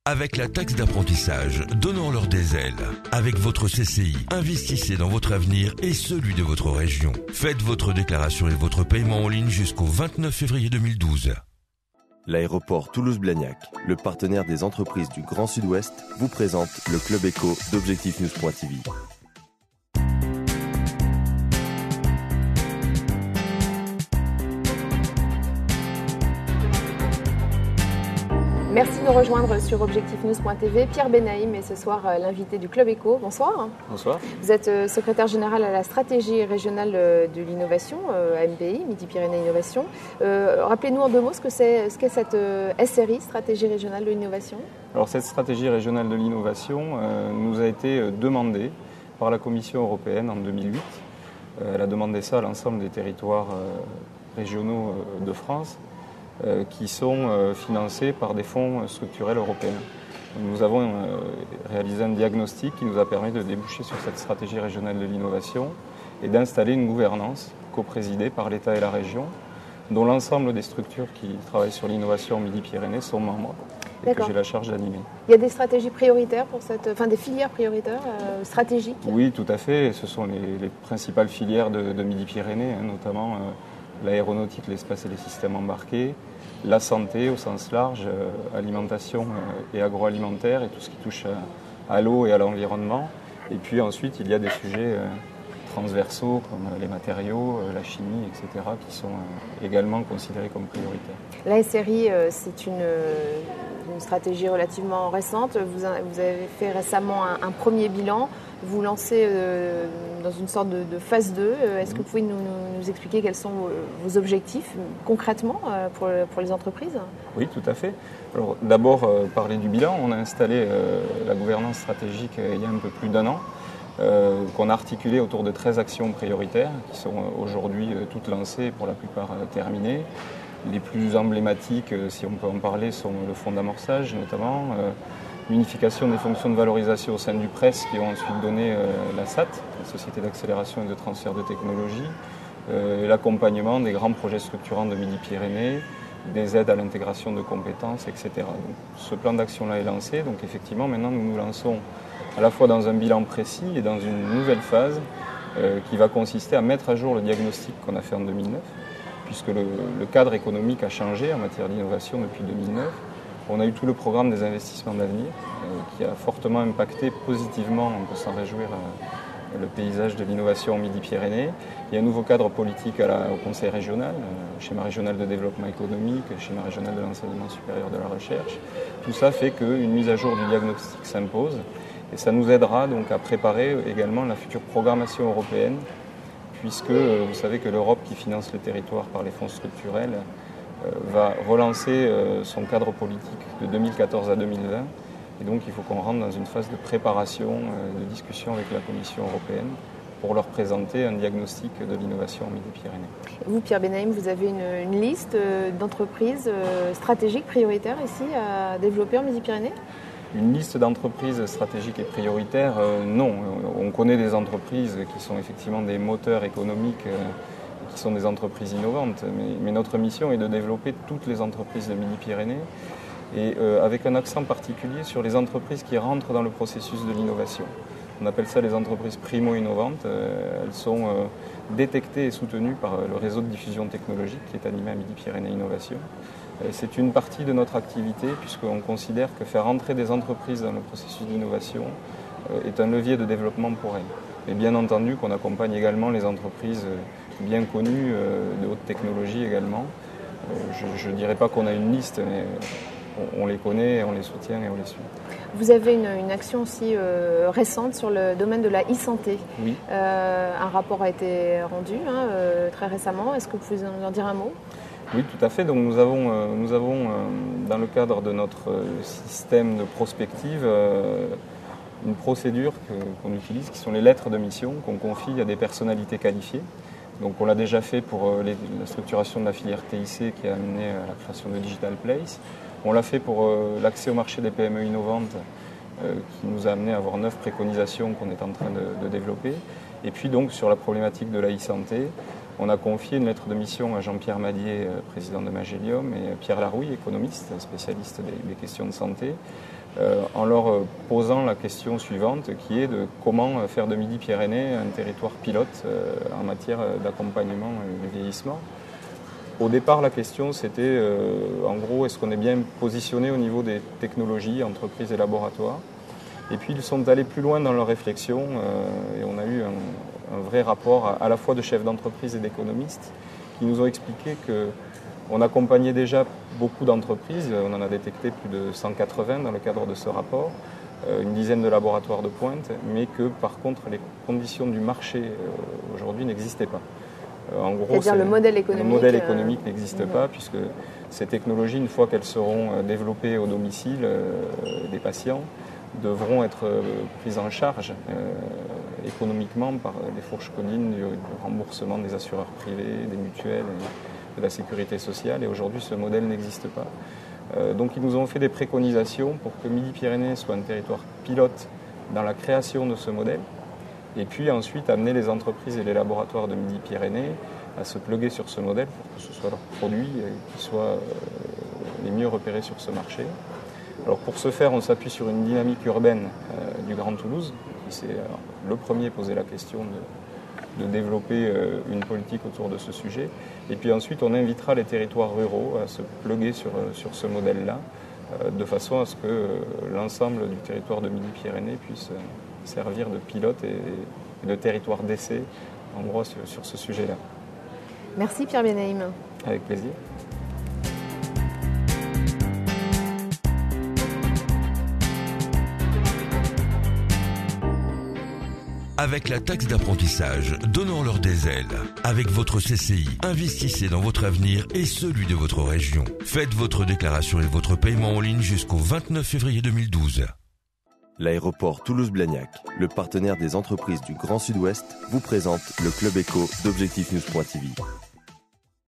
Avec la taxe d'apprentissage, donnons-leur des ailes. Avec votre CCI, investissez dans votre avenir et celui de votre région. Faites votre déclaration et votre paiement en ligne jusqu'au 29 février 2012. L'aéroport Toulouse-Blagnac, le partenaire des entreprises du Grand Sud-Ouest, vous présente le Club Éco d'ObjectifNews.tv. Merci de nous rejoindre sur ObjectifNews.tv. Pierre Benaïm est ce soir l'invité du Club Éco. Bonsoir. Bonsoir. Vous êtes secrétaire général à la stratégie régionale de l'innovation, à MPI, Midi-Pyrénées Innovation. Rappelez-nous en deux mots ce qu'est cette SRI, Stratégie régionale de l'innovation. Alors cette stratégie régionale de l'innovation nous a été demandée par la Commission européenne en 2008. Elle a demandé ça à l'ensemble des territoires régionaux de France, qui sont financés par des fonds structurels européens. Nous avons réalisé un diagnostic qui nous a permis de déboucher sur cette stratégie régionale de l'innovation et d'installer une gouvernance coprésidée par l'État et la région, dont l'ensemble des structures qui travaillent sur l'innovation en Midi-Pyrénées sont membres et que j'ai la charge d'animer. Il y a des stratégies prioritaires pour des filières prioritaires stratégiques? Oui, tout à fait. Ce sont les principales filières de Midi-Pyrénées, notamment l'aéronautique, l'espace et les systèmes embarqués, la santé au sens large, alimentation et agroalimentaire et tout ce qui touche à l'eau et à l'environnement. Et puis ensuite, il y a des sujets transversaux comme les matériaux, la chimie, etc., qui sont également considérés comme prioritaires. La SRI, c'est une stratégie relativement récente. Vous avez fait récemment un premier bilan. Vous lancez dans une sorte de phase 2. Est-ce que vous pouvez nous expliquer quels sont vos objectifs concrètement pour les entreprises? Oui, tout à fait. Alors, d'abord, parler du bilan. On a installé la gouvernance stratégique il y a un peu plus d'un an, qu'on a articulée autour de 13 actions prioritaires qui sont aujourd'hui toutes lancées et pour la plupart terminées. Les plus emblématiques, si on peut en parler, sont le fonds d'amorçage notamment, l'unification des fonctions de valorisation au sein du PRES qui ont ensuite donné la SAT, la Société d'accélération et de transfert de technologie, l'accompagnement des grands projets structurants de Midi-Pyrénées, des aides à l'intégration de compétences, etc. Donc, ce plan d'action-là est lancé, donc effectivement maintenant nous nous lançons à la fois dans un bilan précis et dans une nouvelle phase qui va consister à mettre à jour le diagnostic qu'on a fait en 2009, puisque le cadre économique a changé en matière d'innovation depuis 2009. On a eu tout le programme des investissements d'avenir qui a fortement impacté positivement, on peut s'en réjouir, le paysage de l'innovation en Midi-Pyrénées. Il y a un nouveau cadre politique au Conseil régional, schéma régional de développement économique, schéma régional de l'enseignement supérieur de la recherche. Tout ça fait qu'une mise à jour du diagnostic s'impose et ça nous aidera donc à préparer également la future programmation européenne, puisque vous savez que l'Europe qui finance le territoire par les fonds structurels va relancer son cadre politique de 2014 à 2020. Et donc il faut qu'on rentre dans une phase de préparation, de discussion avec la Commission européenne pour leur présenter un diagnostic de l'innovation en Midi-Pyrénées. Vous, Pierre Benaïm, vous avez une liste d'entreprises stratégiques prioritaires ici à développer en Midi-Pyrénées? Une liste d'entreprises stratégiques et prioritaires, non. On connaît des entreprises qui sont effectivement des moteurs économiques, qui sont des entreprises innovantes, mais notre mission est de développer toutes les entreprises de Midi-Pyrénées et avec un accent particulier sur les entreprises qui rentrent dans le processus de l'innovation. On appelle ça les entreprises primo-innovantes. Elles sont détectées et soutenues par le réseau de diffusion technologique qui est animé à Midi-Pyrénées Innovation. C'est une partie de notre activité puisqu'on considère que faire entrer des entreprises dans le processus d'innovation est un levier de développement pour elles. Et bien entendu qu'on accompagne également les entreprises bien connues de haute technologie également. Je ne dirais pas qu'on a une liste, mais on les connaît, on les soutient et on les suit. Vous avez une action aussi récente sur le domaine de la e-santé. Oui. Un rapport a été rendu très récemment. Est-ce que vous pouvez en dire un mot? Oui, tout à fait. Donc nous avons dans le cadre de notre système de prospective une procédure qu'on utilise, qui sont les lettres de mission qu'on confie à des personnalités qualifiées. Donc on l'a déjà fait pour la structuration de la filière TIC qui a amené à la création de Digital Place. On l'a fait pour l'accès au marché des PME innovantes qui nous a amené à avoir 9 préconisations qu'on est en train de développer. Et puis donc sur la problématique de la e-santé, on a confié une lettre de mission à Jean-Pierre Madier, président de Magélium, et Pierre Larouille, économiste, spécialiste des questions de santé, en leur posant la question suivante qui est de comment faire de Midi-Pyrénées un territoire pilote en matière d'accompagnement du vieillissement. Au départ, la question c'était en gros, est-ce qu'on est bien positionné au niveau des technologies, entreprises et laboratoires? Et puis ils sont allés plus loin dans leur réflexion et on a eu un vrai rapport à la fois de chefs d'entreprise et d'économistes qui nous ont expliqué qu'on accompagnait déjà beaucoup d'entreprises, on en a détecté plus de 180 dans le cadre de ce rapport, une dizaine de laboratoires de pointe, mais que par contre les conditions du marché aujourd'hui n'existaient pas. En gros, c'est-à-dire le modèle économique n'existe pas, puisque ces technologies, une fois qu'elles seront développées au domicile des patients, devront être prises en charge économiquement par les fourches connines du remboursement des assureurs privés, des mutuelles et de la sécurité sociale. Et aujourd'hui, ce modèle n'existe pas. Donc ils nous ont fait des préconisations pour que Midi-Pyrénées soit un territoire pilote dans la création de ce modèle. Et puis ensuite amener les entreprises et les laboratoires de Midi-Pyrénées à se pluguer sur ce modèle pour que ce soit leurs produits qui soient les mieux repérés sur ce marché. Alors pour ce faire, on s'appuie sur une dynamique urbaine du Grand Toulouse, qui s'est le premier posé la question de développer une politique autour de ce sujet. Et puis ensuite, on invitera les territoires ruraux à se pluguer sur ce modèle-là, de façon à ce que l'ensemble du territoire de Midi-Pyrénées puisse servir de pilote et de territoire d'essai en gros sur ce sujet-là. Merci Pierre Benaïm. Avec plaisir. Avec la taxe d'apprentissage, donnons-leur des ailes. Avec votre CCI, investissez dans votre avenir et celui de votre région. Faites votre déclaration et votre paiement en ligne jusqu'au 29 février 2012. L'aéroport Toulouse-Blagnac, le partenaire des entreprises du Grand Sud-Ouest, vous présente le Club Éco d'Objectif News.tv.